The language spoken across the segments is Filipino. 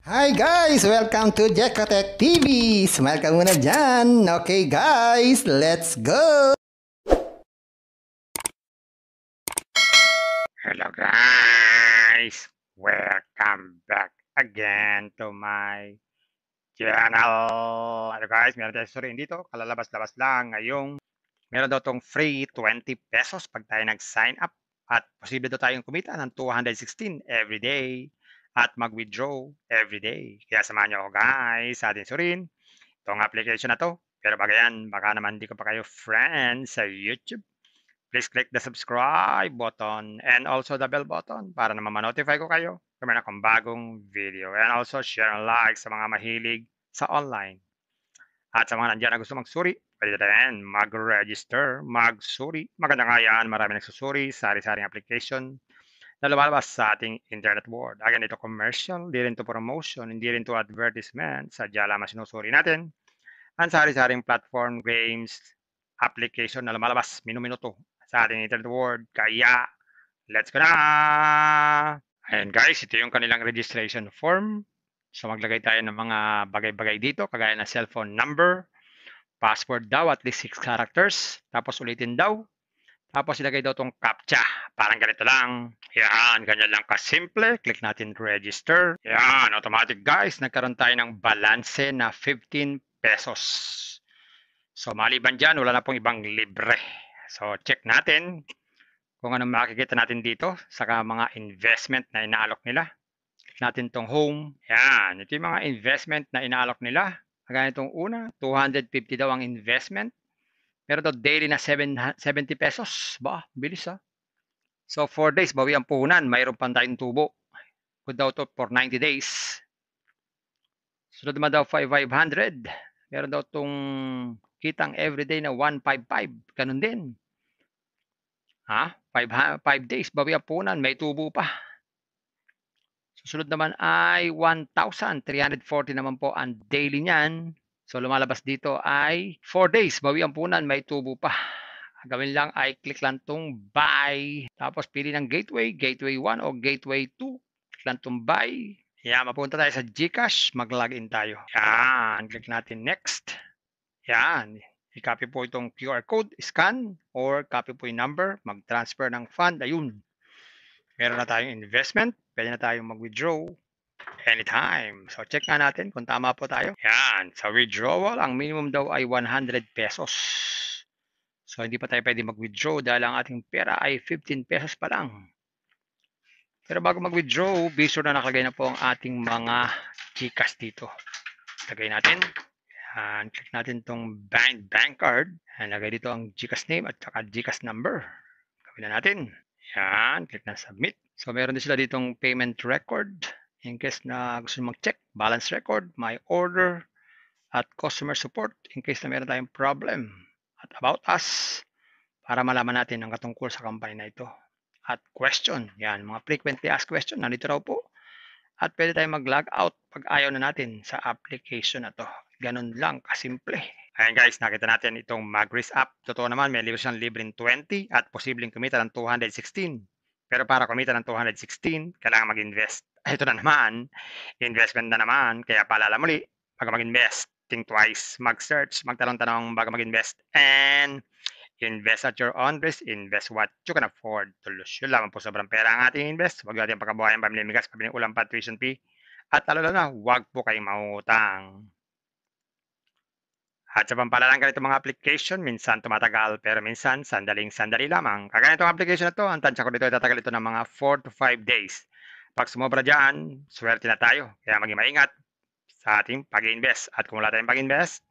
Hi guys! Welcome to Jekotech TV! Smile ka muna dyan! Okay guys, let's go! Hello guys! Welcome back again to my channel! Ano guys, meron tayong story dito. Kalalabas-labas lang ngayong meron daw tong free 20 pesos pag tayo nag-sign up at posible daw tayong kumita ng 216 every day at mag-withdraw every day. Kaya samahan niyo ako guys sa ating surin itong application na to. Pero baga yan, baka naman hindi ko pa kayo friends sa YouTube. Please click the subscribe button and also the bell button para naman ma-notify ko kayo kung meron akong bagong video. And also share and like sa mga mahilig sa online. At sa mga nandiyan na gusto magsuri, pwede rin mag-register, magsuri. Maganda nga yan, marami nagsusuri, sari-saring application na lumalabas sa ating internet world. Again, ito commercial, hindi rin to promotion, hindi rin to advertisement. Sadya lamang sinusuri natin ang sari-saring platform, games, application na lumalabas minuminuto sa ating internet world. Kaya, let's go na! Ayan guys, ito yung kanilang registration form. So maglagay tayo ng mga bagay-bagay dito, kagaya ng cellphone number, password daw, at least 6 characters. Tapos ulitin daw. Tapos ilagay daw tong CAPTCHA. Parang ganito lang. Yan, ganyan lang kasimple. Click natin register. Yan, automatic guys. Nagkaroon tayo ng balance na 15 pesos. So maliban dyan, wala na pong ibang libre. So check natin kung anong makikita natin dito sa mga investment na inaalok nila. Click natin tong home. Yan, ito yung mga investment na inaalok nila. Kagaya itong una, 250 daw ang investment. Pero daw daily na 70 pesos. Ba, bilis ha. So 4 days, bawi ang puhunan. Mayroon pa tayong tubo. Good daw to for 90 days. Sunod naman daw 500. Meron daw tong kitang everyday na 155. Ganun din. Ha? 5 days, bawi ang puhunan. May tubo pa. Susunod naman ay 1,340 naman po ang daily niyan. So lumalabas dito ay 4 days, bawi ang punan, may tubo pa. Gawin lang ay click lang tong buy. Tapos pili ng gateway, gateway 1 o gateway 2. Click lang tong buy. Yan, mapunta tayo sa GCash, mag-login tayo. Yan, click natin next. Yan, i-copy po itong QR code, scan, or copy po yung number, mag-transfer ng fund, ayun. Meron na tayong investment, pwede na tayong mag-withdraw anytime. So check nga natin kung tama po tayo. Yan, sa withdrawal, ang minimum daw ay 100 pesos. So hindi pa tayo pwede mag-withdraw dahil ang ating pera ay 15 pesos pa lang. Pero bago mag-withdraw, be sure na nakalagay na po ang ating mga GCash dito. Lagay natin. Yan, click natin itong bank card. Yan, lagay dito ang GCash name at saka GCash number. Gawin na natin. Yan, click na submit. So meron din sila ditong payment record. In case na gusto mag-check, balance record, my order, at customer support in case na meron tayong problem. At about us, para malaman natin ang katungkol sa company na ito. At question, yan, mga frequently asked question, nandito raw po. At pwede tayong mag-log out pag ayaw na natin sa application na to. Ganun lang, kasimple. Ayan guys, nakita natin itong Magris app. Totoo naman, may libre siyang libreng 20 at posibleng kumita ng 216. Pero para kumita ng 216, kailangan mag-invest. Ito na naman, investment na naman. Kaya paalala muli, bago mag-invest, think twice, mag-search, magtanong-tanong bago mag-invest. And invest at your own risk, invest what you can afford to lose. Yun lamang po, sobrang pera ang ating invest. Huwag natin pagkabuhayan, pamilya migas, pamilya ulam pa, tuition fee. At lalo na, huwag po kayong mangutang. At sa pampalalang ganito mga application, minsan tumatagal, pero minsan sandaling-sandali lamang. Kagaya itong application na to, ang tansya ko dito ay tatagal ito ng mga 4 to 5 days. Pag sumobra dyan, swerte na tayo. Kaya maging maingat sa ating pag-invest. At kung wala tayong pag-invest,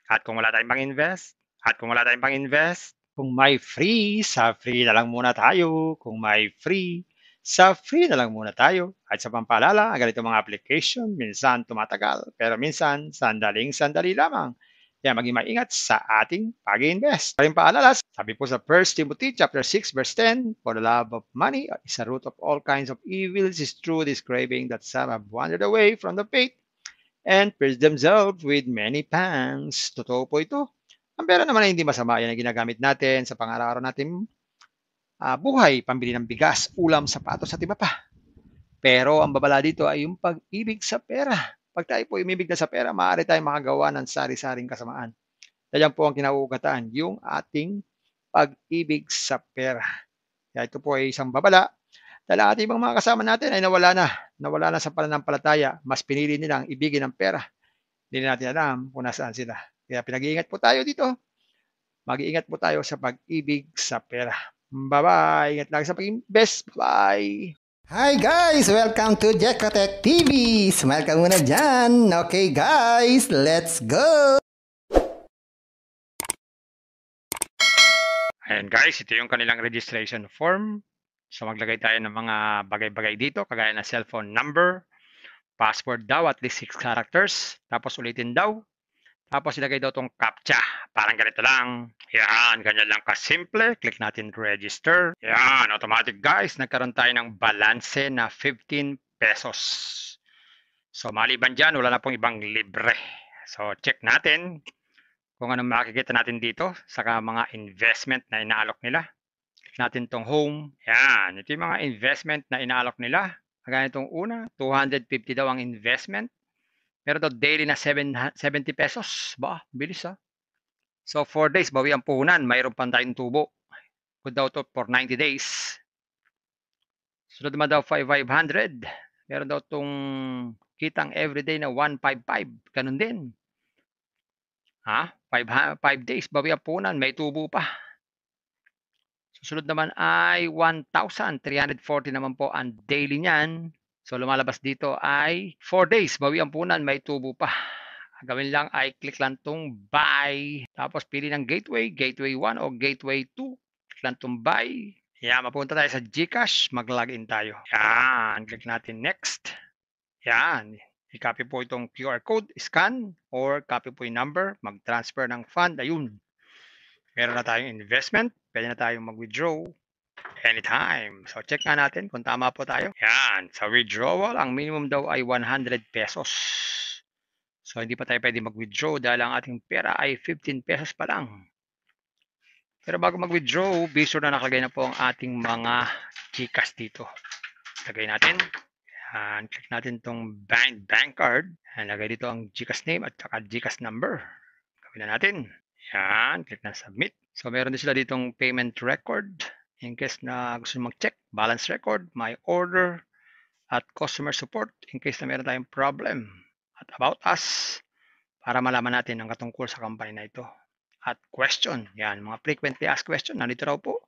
at kung wala tayong pang-invest, at kung wala tayong pang-invest, kung may free, sa free na lang muna tayo. Kung may free, sa free na lang muna tayo. At sa pampalala, ang ganito mga application, minsan tumatagal, pero minsan sandaling-sandali lamang. Kaya maging maingat sa ating pag-invest. Paring paalala, sabi po sa 1 Timothy chapter 6 verse 10, for the love of money is a root of all kinds of evils, is true this craving that some have wandered away from the faith and pierced themselves with many pangs. Totoo po ito. Ang pera naman ay hindi masama. Yan ang ginagamit natin sa pang-araw-araw natin buhay, pambili ng bigas, ulam, sapatos at iba pa. Pero ang babala dito ay yung pag-ibig sa pera. Pag tayo po umibig na sa pera, maaari tayong makagawa ng sari-saring kasamaan. Yan po ang kinauugataan, yung ating pag-ibig sa pera. Kaya ito po ay isang babala dahil ang ating mga kasama natin ay nawala na sa pananampalataya. Mas pinili nilang ibigin ang pera. Hindi na natin alam kung nasaan sila. Kaya pinag-iingat po tayo dito. Mag-iingat po tayo sa pag-ibig sa pera. Bye-bye. Ingat lagi sa pag-invest. Bye. Hi guys! Welcome to Jekatech TV! Smile ka muna dyan! Okay guys, let's go! Ayan guys, ito yung kanilang registration form. So maglagay tayo ng mga bagay-bagay dito, kagaya ng cellphone number, password daw, at least 6 characters. Tapos ulitin daw. Tapos ilagay daw itong CAPTCHA. Parang ganito lang. Yan, ganyan lang kasimple. Click natin register. Yan, automatic guys. Nagkaroon tayo ng balanse na 15 pesos. So maliban dyan, wala na pong ibang libre. So check natin kung anong makikita natin dito sa mga investment na inaalok nila. Click natin itong home. Yan, ito yung mga investment na inaalok nila. Kagaya itong una, 250 daw ang investment. Meron daw daily na 70 pesos. Ba, bilis ha. So 4 days, bawi ang puhunan. Mayroon pa tayong tubo. Good daw to for 90 days. Sunod naman daw 500. Meron daw itong kitang everyday na 155. Ganun din. Ha? 5 days, bawi ang puhunan. May tubo pa. Susunod naman ay 1,340 naman po ang daily niyan. So lumalabas dito ay 4 days, bawi ang punan, may tubo pa. Gawin lang ay click lang tong buy. Tapos pili ng gateway, gateway 1 o gateway 2. Click lang tong buy. Yan, mapunta tayo sa GCash, mag-login tayo. Yan, click natin next. Yan, i-copy po itong QR code, scan, or copy po yung number, mag-transfer ng fund. Ayun, meron na tayong investment, pwede na tayong mag-withdraw anytime. So check nga natin kung tama po tayo. Yan, sa withdrawal, ang minimum daw ay 100 pesos. So hindi pa tayo pwede mag-withdraw dahil ang ating pera ay 15 pesos pa lang. Pero bago mag-withdraw, be sure na nakalagay na po ang ating mga GCash dito. Lagay natin. Yan, click natin itong bank card. Yan, lagay dito ang GCash name at saka GCash number. Gawin na natin. Yan, click na submit. So meron din sila ditong payment record. In case na gusto nyo mag-check, balance record, my order, at customer support in case na meron tayong problem. At about us, para malaman natin ang katungkol sa company na ito. At question, yan, mga frequently asked question, nandito raw po.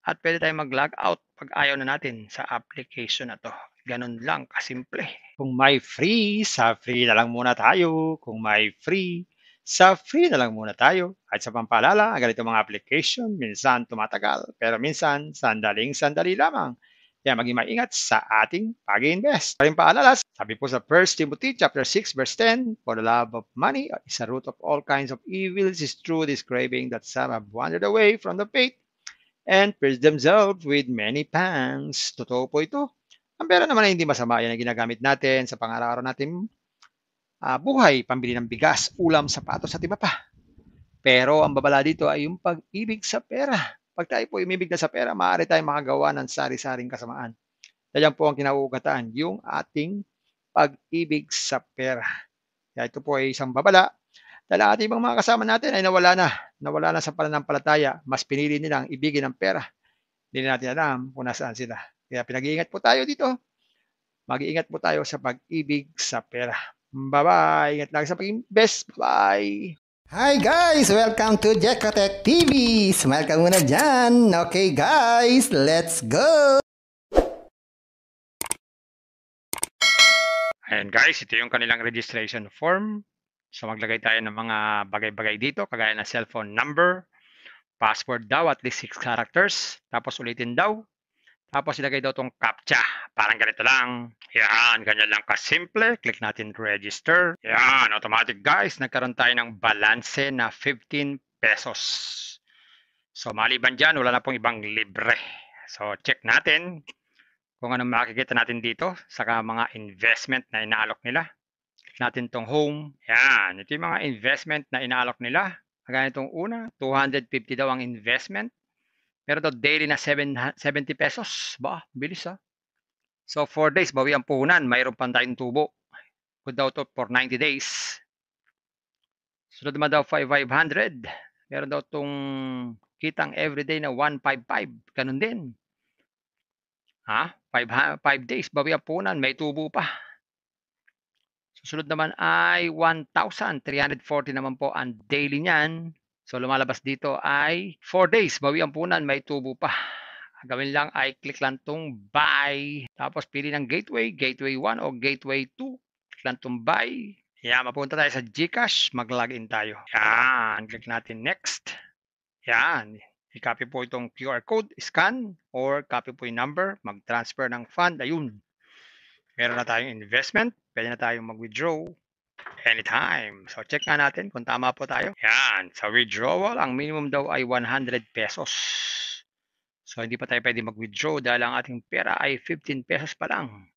At pwede tayong mag-log out pag ayaw na natin sa application na to. Ganun lang, kasimple. Kung may free, sa free na lang muna tayo. Kung may free, sa free na lang muna tayo. At sa pampaalala, ang ganito mga application, minsan tumatagal, pero minsan sandaling-sandali lamang. Kaya maging maingat sa ating pag-invest. Paring paalala, sabi po sa 1 Timothy chapter 6 verse 10, for the love of money is a root of all kinds of evils, is true this craving that some have wandered away from the faith and pierced themselves with many pangs. Totoo po ito. Ang pera naman ay hindi masama. Yan ang ginagamit natin sa pang-araw-araw natin buhay, pambili ng bigas, ulam, sapatos at iba pa. Pero ang babala dito ay yung pag-ibig sa pera. Pag tayo po umibig na sa pera, maaari tayong makagawa ng sari-saring kasamaan. Yan po ang kinauugataan, yung ating pag-ibig sa pera. Kaya ito po ay isang babala dahil ang ating mga kasama natin ay nawala na sa pananampalataya. Mas pinili nilang ibigin ang pera. Hindi na natin alam kung nasaan sila. Kaya pinag-iingat po tayo dito. Mag-iingat po tayo sa pag-ibig sa pera. Bye-bye. Ingat lang sa pag-invest. Bye. Hi guys! Welcome to Jekatech TV! Smile ka muna dyan! Okay guys, let's go! Ayan guys, ito yung kanilang registration form. So maglagay tayo ng mga bagay-bagay dito, kagaya ng cellphone number, password daw, at least 6 characters. Tapos ulitin daw. Tapos ilagay daw itong CAPTCHA. Parang ganito lang. Yan, ganyan lang kasimple. Click natin register. Yan, automatic guys. Nagkaroon tayo ng balanse na 15 pesos. So maliban dyan, wala na pong ibang libre. So check natin kung anong makikita natin dito sa mga investment na inaalok nila. Click natin itong home. Yan, ito yung mga investment na inaalok nila. Kagaya itong una, 250 daw ang investment. Meron daw daily na 70 pesos. Ba, bilis ha. So 4 days, bawi ang puhunan. Mayroon pa tayong tubo. Good daw to for 90 days. Sunod naman daw 5,500. Meron daw tong kitang everyday na 155. Ganun din. 5 days, bawi ang puhunan. May tubo pa. Susunod naman ay 1,340 naman po ang daily niyan. So lumalabas dito ay 4 days, bawi ang puhunan. May tubo pa. Gawin lang ay click lang tong buy. Tapos pili ng gateway, gateway 1 o gateway 2. Click lang tong buy. Yan, mapunta tayo sa GCash. Mag-login tayo. Yan, click natin next. Yan, i-copy po itong QR code, scan, or copy po yung number, mag-transfer ng fund. Ayun. Meron na tayong investment. Pwede na tayong mag-withdraw anytime. So check nga natin kung tama po tayo. Yan, sa withdrawal, ang minimum daw ay 100 pesos. So, hindi pa tayo pwede mag-withdraw dahil ang ating pera ay 15 pesos pa lang.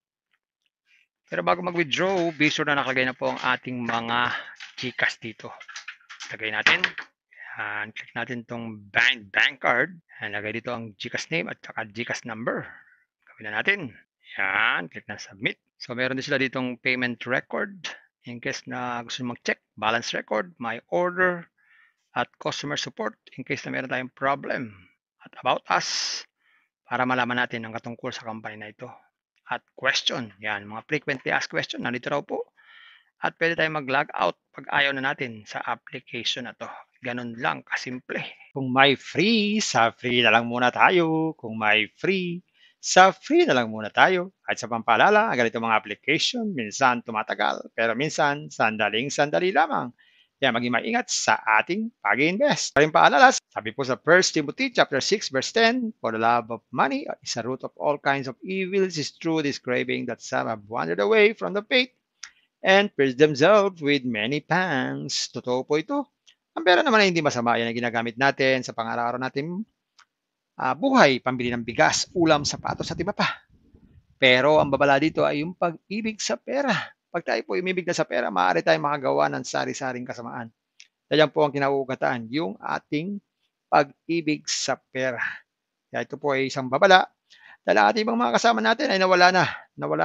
Pero bago mag-withdraw, be sure na nakalagay na po ang ating mga GCash dito. Lagay natin. Yan, click natin itong bank card. Yan, lagay dito ang GCash name at saka GCash number. Gawin na natin. Yan, click na submit. So, meron din sila ditong payment record. In case na gusto mag-check, balance record, my order, at customer support in case na meron tayong problem. At about us, para malaman natin ang katungkol sa company na ito. At question, yan, mga frequently asked question, nandito raw po. At pwede tayong mag-log out pag ayaw na natin sa application na to. Ganun lang, kasimple. Kung may free, sa free na lang muna tayo. Kung may free, sa free na lang muna tayo. At sa pampaalala, ganito mga application, minsan tumatagal, pero minsan sandaling-sandali lamang. Kaya maging maingat sa ating pag-invest. Paring paalala, sabi po sa 1 Timothy chapter 6 verse 10, for the love of money is a root of all kinds of evils, is true this craving that some have wandered away from the faith and pierced themselves with many pangs. Totoo po ito. Ang pera naman ay hindi masama. Yan ang ginagamit natin sa pang-araw-araw natin buhay, pambili ng bigas, ulam, sapatos at iba pa. Pero ang babala dito ay yung pag-ibig sa pera. Pag tayo po umibig na sa pera, maaari tayong makagawa ng sari-saring kasamaan. Yan po ang kinauugataan, yung ating pag-ibig sa pera. Kaya ito po ay isang babala. Dahil ang ating mga kasama natin ay nawala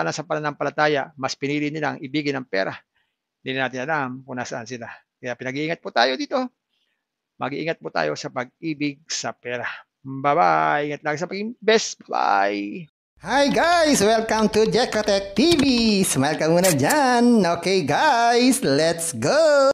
na sa pananampalataya. Mas pinili nilang ibigin ang pera. Hindi natin alam kung nasaan sila. Kaya pinag-iingat po tayo dito. Mag-iingat po tayo sa pag-ibig sa pera. Bye-bye. Ingat lang sa pag-invest. Bye. Hi guys! Welcome to Jekatech TV! Smile ka muna dyan! Okay guys, let's go!